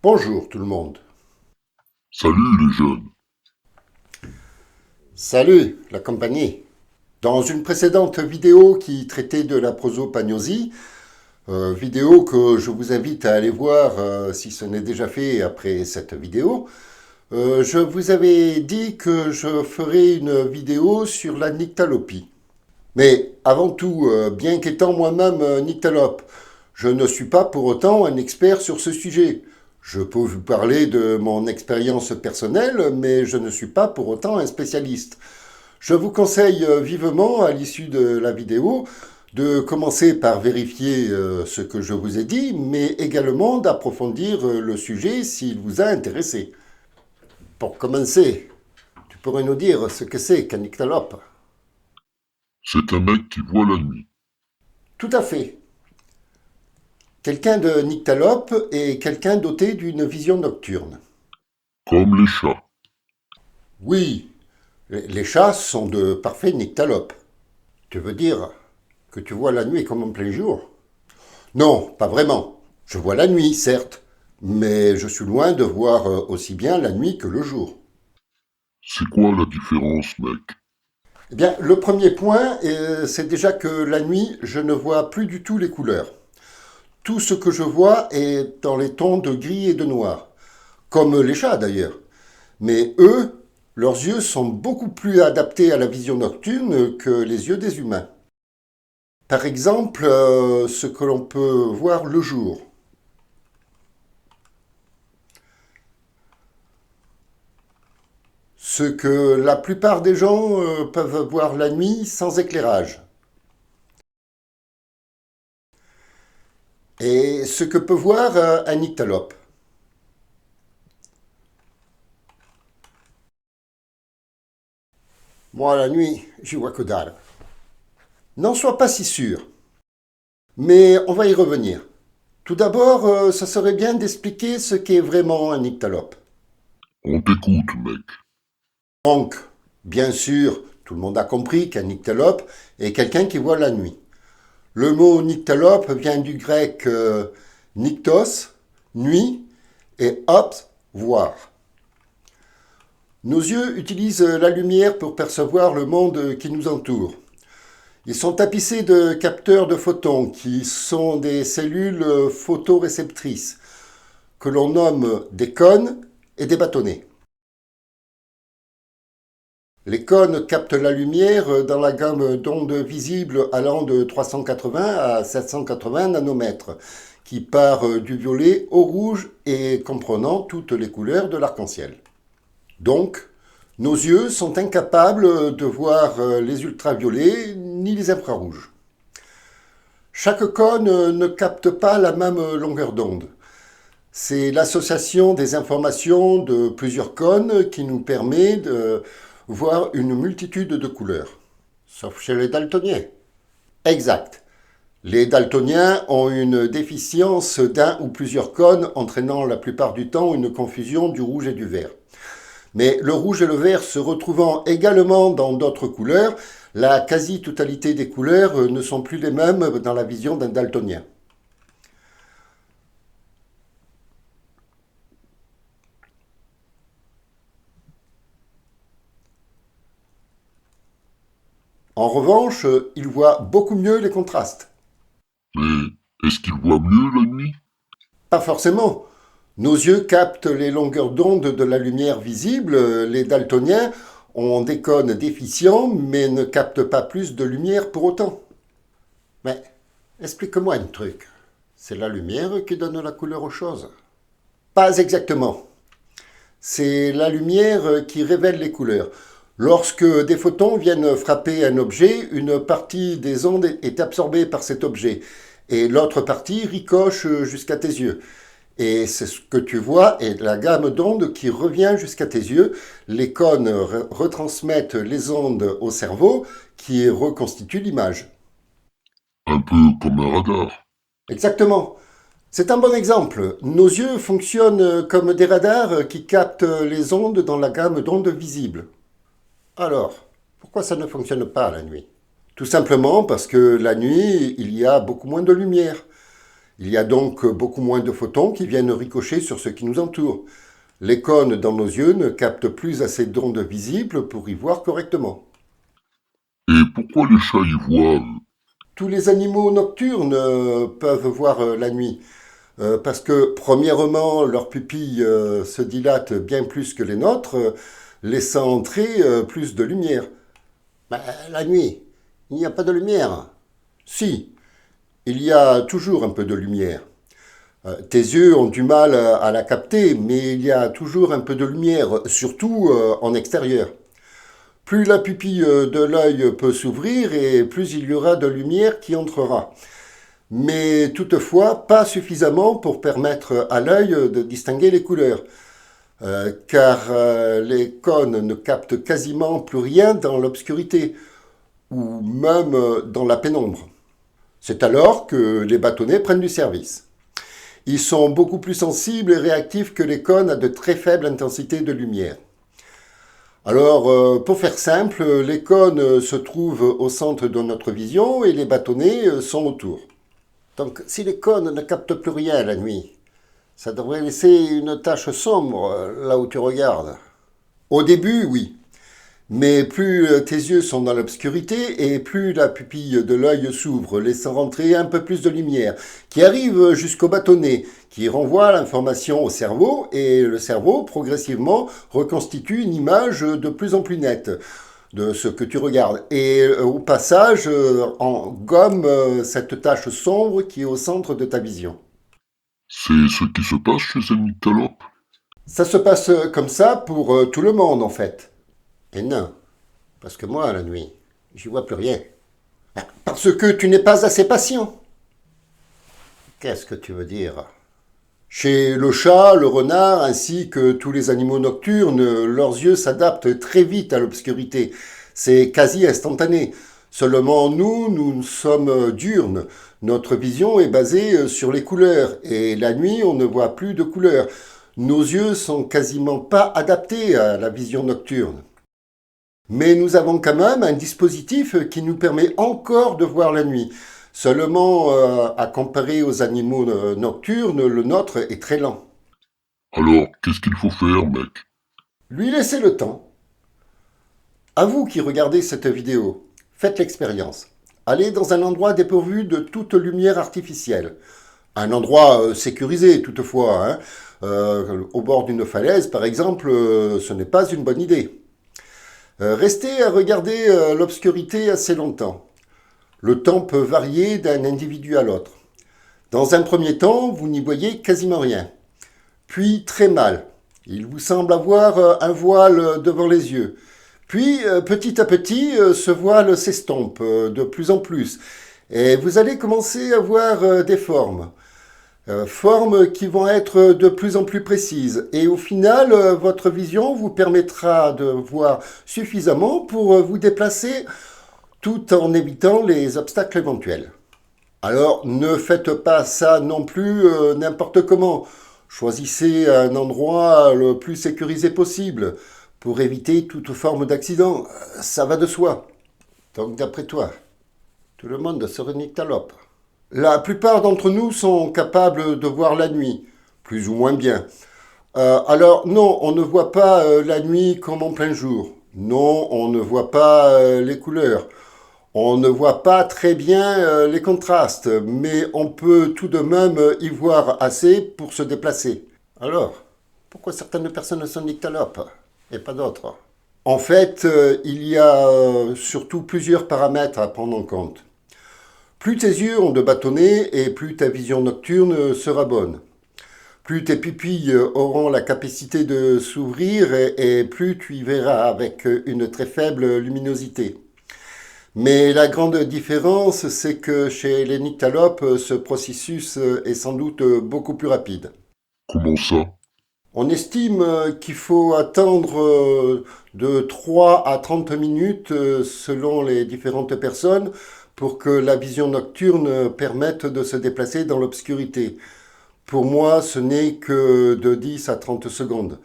Bonjour tout le monde. Salut les jeunes. Salut la compagnie. Dans une précédente vidéo qui traitait de la prosopagnosie, vidéo que je vous invite à aller voir si ce n'est déjà fait après cette vidéo, je vous avais dit que je ferais une vidéo sur la nyctalopie. Mais avant tout, bien qu'étant moi-même nyctalope, je ne suis pas pour autant un expert sur ce sujet. Je peux vous parler de mon expérience personnelle, mais je ne suis pas pour autant un spécialiste. Je vous conseille vivement, à l'issue de la vidéo, de commencer par vérifier ce que je vous ai dit, mais également d'approfondir le sujet s'il vous a intéressé. Pour commencer, tu pourrais nous dire ce que c'est qu'un nyctalope? C'est un mec qui voit la nuit. Tout à fait. Quelqu'un de nyctalope est quelqu'un doté d'une vision nocturne. Comme les chats. Oui, les chats sont de parfaits nyctalopes. Tu veux dire que tu vois la nuit comme en plein jour? Non, pas vraiment. Je vois la nuit, certes, mais je suis loin de voir aussi bien la nuit que le jour. C'est quoi la différence, mec? Eh bien, le premier point, c'est déjà que la nuit, je ne vois plus du tout les couleurs. Tout ce que je vois est dans les tons de gris et de noir, comme les chats d'ailleurs. Mais eux, leurs yeux sont beaucoup plus adaptés à la vision nocturne que les yeux des humains. Par exemple, ce que l'on peut voir le jour. Ce que la plupart des gens peuvent voir la nuit sans éclairage. Et ce que peut voir un nyctalope. Moi, la nuit, j'y vois que dalle. N'en sois pas si sûr. Mais on va y revenir. Tout d'abord, ça serait bien d'expliquer ce qu'est vraiment un nyctalope. On t'écoute, mec. Donc, bien sûr, tout le monde a compris qu'un nyctalope est quelqu'un qui voit la nuit. Le mot nyctalope vient du grec nyktos, nuit, et ops, voir. Nos yeux utilisent la lumière pour percevoir le monde qui nous entoure. Ils sont tapissés de capteurs de photons qui sont des cellules photoréceptrices que l'on nomme des cônes et des bâtonnets. Les cônes captent la lumière dans la gamme d'ondes visibles allant de 380 à 780 nanomètres, qui part du violet au rouge et comprenant toutes les couleurs de l'arc-en-ciel. Donc, nos yeux sont incapables de voir les ultraviolets ni les infrarouges. Chaque cône ne capte pas la même longueur d'onde. C'est l'association des informations de plusieurs cônes qui nous permet de voir une multitude de couleurs. Sauf chez les daltoniens. Exact. Les daltoniens ont une déficience d'un ou plusieurs cônes entraînant la plupart du temps une confusion du rouge et du vert. Mais le rouge et le vert se retrouvant également dans d'autres couleurs, la quasi-totalité des couleurs ne sont plus les mêmes dans la vision d'un daltonien. En revanche, il voit beaucoup mieux les contrastes. Mais est-ce qu'il voit mieux la nuit? Pas forcément. Nos yeux captent les longueurs d'onde de la lumière visible. Les daltoniens ont des cônes déficients, mais ne captent pas plus de lumière pour autant. Mais explique-moi un truc. C'est la lumière qui donne la couleur aux choses? Pas exactement. C'est la lumière qui révèle les couleurs. Lorsque des photons viennent frapper un objet, une partie des ondes est absorbée par cet objet et l'autre partie ricoche jusqu'à tes yeux. Et c'est ce que tu vois est la gamme d'ondes qui revient jusqu'à tes yeux. Les cônes retransmettent les ondes au cerveau qui reconstitue l'image. Un peu comme un radar. Exactement. C'est un bon exemple. Nos yeux fonctionnent comme des radars qui captent les ondes dans la gamme d'ondes visibles. Alors, pourquoi ça ne fonctionne pas la nuit? Tout simplement parce que la nuit, il y a beaucoup moins de lumière. Il y a donc beaucoup moins de photons qui viennent ricocher sur ce qui nous entoure. Les cônes dans nos yeux ne captent plus assez d'ondes visibles pour y voir correctement. Et pourquoi les chats y voient, Tous les animaux nocturnes peuvent voir la nuit, parce que, premièrement, leurs pupilles se dilatent bien plus que les nôtres, laissant entrer plus de lumière. La nuit, il n'y a pas de lumière. Si, il y a toujours un peu de lumière. Tes yeux ont du mal à la capter, mais il y a toujours un peu de lumière, surtout en extérieur. Plus la pupille de l'œil peut s'ouvrir et plus il y aura de lumière qui entrera. Mais toutefois, pas suffisamment pour permettre à l'œil de distinguer les couleurs, car les cônes ne captent quasiment plus rien dans l'obscurité, ou même dans la pénombre. C'est alors que les bâtonnets prennent du service. Ils sont beaucoup plus sensibles et réactifs que les cônes à de très faibles intensités de lumière. Alors, pour faire simple, les cônes se trouvent au centre de notre vision et les bâtonnets sont autour. Donc, si les cônes ne captent plus rien la nuit, ça devrait laisser une tache sombre là où tu regardes. Au début, oui. Mais plus tes yeux sont dans l'obscurité et plus la pupille de l'œil s'ouvre, laissant rentrer un peu plus de lumière, qui arrive jusqu'au bâtonnet, qui renvoie l'information au cerveau, et le cerveau, progressivement, reconstitue une image de plus en plus nette de ce que tu regardes. Et au passage, en gomme cette tache sombre qui est au centre de ta vision. c'est ce qui se passe chez ces nyctalopes? Ça se passe comme ça pour tout le monde, en fait. Et non, parce que moi, la nuit, j'y vois plus rien. Parce que tu n'es pas assez patient. Qu'est-ce que tu veux dire? Chez le chat, le renard, ainsi que tous les animaux nocturnes, leurs yeux s'adaptent très vite à l'obscurité. C'est quasi instantané. Seulement nous sommes diurnes. Notre vision est basée sur les couleurs, et la nuit, on ne voit plus de couleurs. Nos yeux sont quasiment pas adaptés à la vision nocturne. Mais nous avons quand même un dispositif qui nous permet encore de voir la nuit. Seulement, à comparer aux animaux nocturnes, le nôtre est très lent. Alors, qu'est-ce qu'il faut faire, mec? Lui laisser le temps. À vous qui regardez cette vidéo, faites l'expérience. Allez dans un endroit dépourvu de toute lumière artificielle. Un endroit sécurisé toutefois. Au bord d'une falaise, par exemple, ce n'est pas une bonne idée. Restez à regarder l'obscurité assez longtemps. Le temps peut varier d'un individu à l'autre. Dans un premier temps, vous n'y voyez quasiment rien. Puis très mal. Il vous semble avoir un voile devant les yeux. Puis, petit à petit, ce voile s'estompe de plus en plus. Et vous allez commencer à voir des formes. Formes qui vont être de plus en plus précises. Et au final, votre vision vous permettra de voir suffisamment pour vous déplacer tout en évitant les obstacles éventuels. Alors, ne faites pas ça non plus n'importe comment. Choisissez un endroit le plus sécurisé possible pour éviter toute forme d'accident. Ça va de soi. Donc, d'après toi, tout le monde serait nyctalope. La plupart d'entre nous sont capables de voir la nuit, plus ou moins bien. Alors non, on ne voit pas la nuit comme en plein jour. Non, on ne voit pas les couleurs. On ne voit pas très bien les contrastes, mais on peut tout de même y voir assez pour se déplacer. Alors, pourquoi certaines personnes sont nyctalopes et pas d'autres? En fait, il y a surtout plusieurs paramètres à prendre en compte. Plus tes yeux ont de bâtonnets et plus ta vision nocturne sera bonne. Plus tes pupilles auront la capacité de s'ouvrir et plus tu y verras avec une très faible luminosité. Mais la grande différence, c'est que chez les nyctalopes, ce processus est sans doute beaucoup plus rapide. Comment ça? On estime qu'il faut attendre de 3 à 30 minutes selon les différentes personnes pour que la vision nocturne permette de se déplacer dans l'obscurité. Pour moi, ce n'est que de 10 à 30 secondes,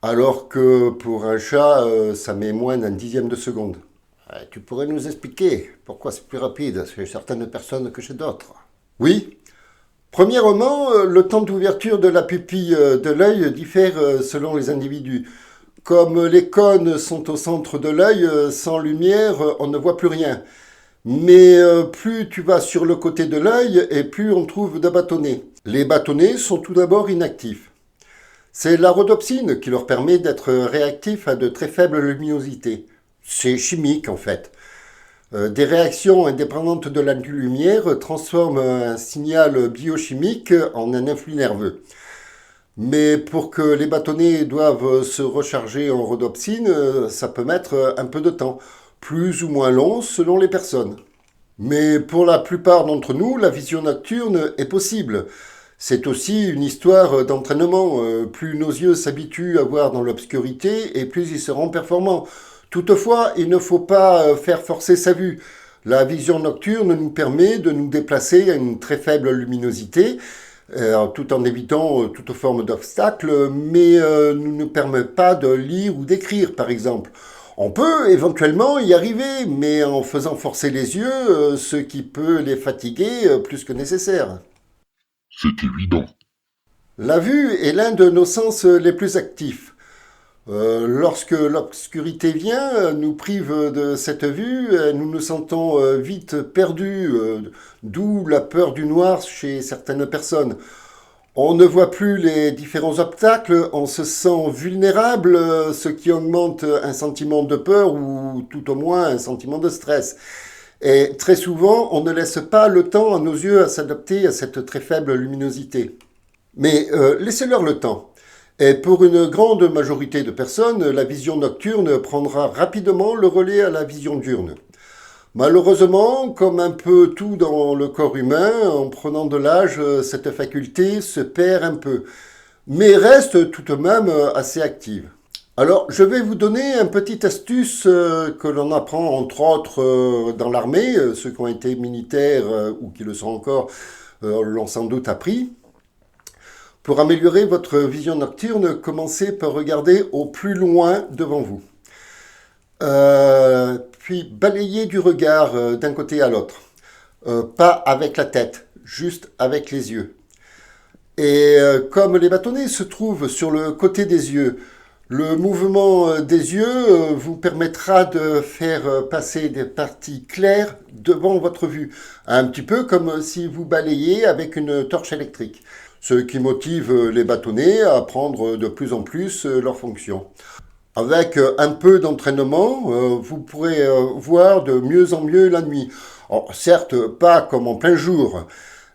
alors que pour un chat, ça met moins d'un dixième de seconde. Tu pourrais nous expliquer pourquoi c'est plus rapide chez certaines personnes que chez d'autres? Oui, Premièrement, le temps d'ouverture de la pupille de l'œil diffère selon les individus. Comme les cônes sont au centre de l'œil, sans lumière, on ne voit plus rien. Mais plus tu vas sur le côté de l'œil et plus on trouve de bâtonnets. Les bâtonnets sont tout d'abord inactifs. C'est la rhodopsine qui leur permet d'être réactifs à de très faibles luminosités. C'est chimique en fait. Des réactions indépendantes de la lumière transforment un signal biochimique en un influx nerveux. Mais pour que les bâtonnets doivent se recharger en rhodopsine, ça peut mettre un peu de temps, plus ou moins long selon les personnes. Mais pour la plupart d'entre nous, la vision nocturne est possible. C'est aussi une histoire d'entraînement. Plus nos yeux s'habituent à voir dans l'obscurité et plus ils seront performants. Toutefois, il ne faut pas faire forcer sa vue. La vision nocturne nous permet de nous déplacer à une très faible luminosité, tout en évitant toute forme d'obstacle, mais ne nous permet pas de lire ou d'écrire, par exemple. On peut éventuellement y arriver, mais en faisant forcer les yeux, ce qui peut les fatiguer plus que nécessaire. C'est évident. La vue est l'un de nos sens les plus actifs. Lorsque l'obscurité vient, nous prive de cette vue, nous nous sentons vite perdus, d'où la peur du noir chez certaines personnes. On ne voit plus les différents obstacles, on se sent vulnérable, ce qui augmente un sentiment de peur ou tout au moins un sentiment de stress. Et très souvent, on ne laisse pas le temps à nos yeux à s'adapter à cette très faible luminosité. Mais laissez-leur le temps. Et pour une grande majorité de personnes, la vision nocturne prendra rapidement le relais à la vision diurne. Malheureusement, comme un peu tout dans le corps humain, en prenant de l'âge, cette faculté se perd un peu, mais reste tout de même assez active. Alors, je vais vous donner une petite astuce que l'on apprend entre autres dans l'armée. Ceux qui ont été militaires ou qui le sont encore l'ont sans doute appris. Pour améliorer votre vision nocturne, commencez par regarder au plus loin devant vous. Puis balayez du regard d'un côté à l'autre. Pas avec la tête, juste avec les yeux. Et comme les bâtonnets se trouvent sur le côté des yeux, le mouvement des yeux vous permettra de faire passer des parties claires devant votre vue, un petit peu comme si vous balayez avec une torche électrique, ce qui motive les bâtonnets à prendre de plus en plus leur fonction. Avec un peu d'entraînement, vous pourrez voir de mieux en mieux la nuit. Alors, certes, pas comme en plein jour,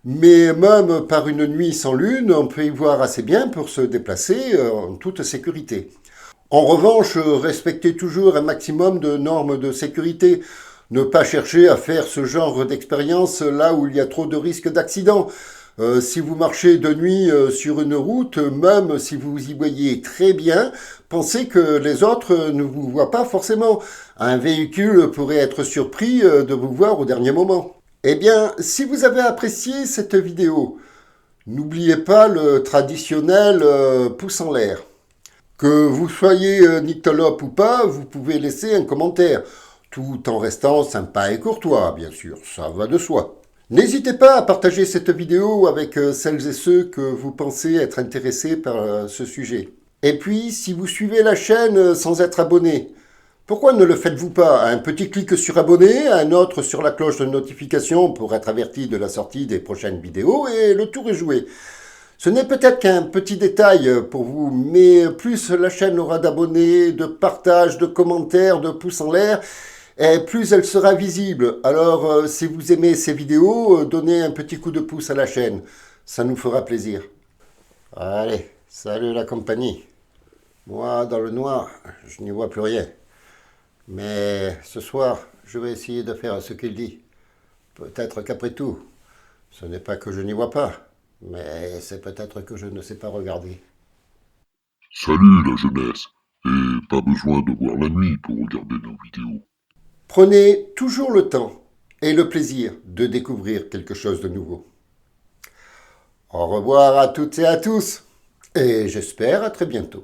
mais même par une nuit sans lune, on peut y voir assez bien pour se déplacer en toute sécurité. En revanche, respectez toujours un maximum de normes de sécurité. Ne pas chercher à faire ce genre d'expérience là où il y a trop de risques d'accident. Si vous marchez de nuit sur une route, même si vous y voyez très bien, pensez que les autres ne vous voient pas forcément. Un véhicule pourrait être surpris de vous voir au dernier moment. Eh bien, si vous avez apprécié cette vidéo, n'oubliez pas le traditionnel pouce en l'air. Que vous soyez nyctalope ou pas, vous pouvez laisser un commentaire, tout en restant sympa et courtois, bien sûr, ça va de soi. N'hésitez pas à partager cette vidéo avec celles et ceux que vous pensez être intéressés par ce sujet. Et puis, si vous suivez la chaîne sans être abonné, pourquoi ne le faites-vous pas? Un petit clic sur abonner, un autre sur la cloche de notification pour être averti de la sortie des prochaines vidéos et le tour est joué. Ce n'est peut-être qu'un petit détail pour vous, mais plus la chaîne aura d'abonnés, de partages, de commentaires, de pouces en l'air, et plus elle sera visible. Alors, si vous aimez ces vidéos, donnez un petit coup de pouce à la chaîne. Ça nous fera plaisir. Allez, salut la compagnie. Moi, dans le noir, je n'y vois plus rien. Mais ce soir, je vais essayer de faire ce qu'il dit. Peut-être qu'après tout, ce n'est pas que je n'y vois pas. Mais c'est peut-être que je ne sais pas regarder. Salut la jeunesse. Et pas besoin de voir la nuit pour regarder nos vidéos. Prenez toujours le temps et le plaisir de découvrir quelque chose de nouveau. Au revoir à toutes et à tous, et j'espère à très bientôt.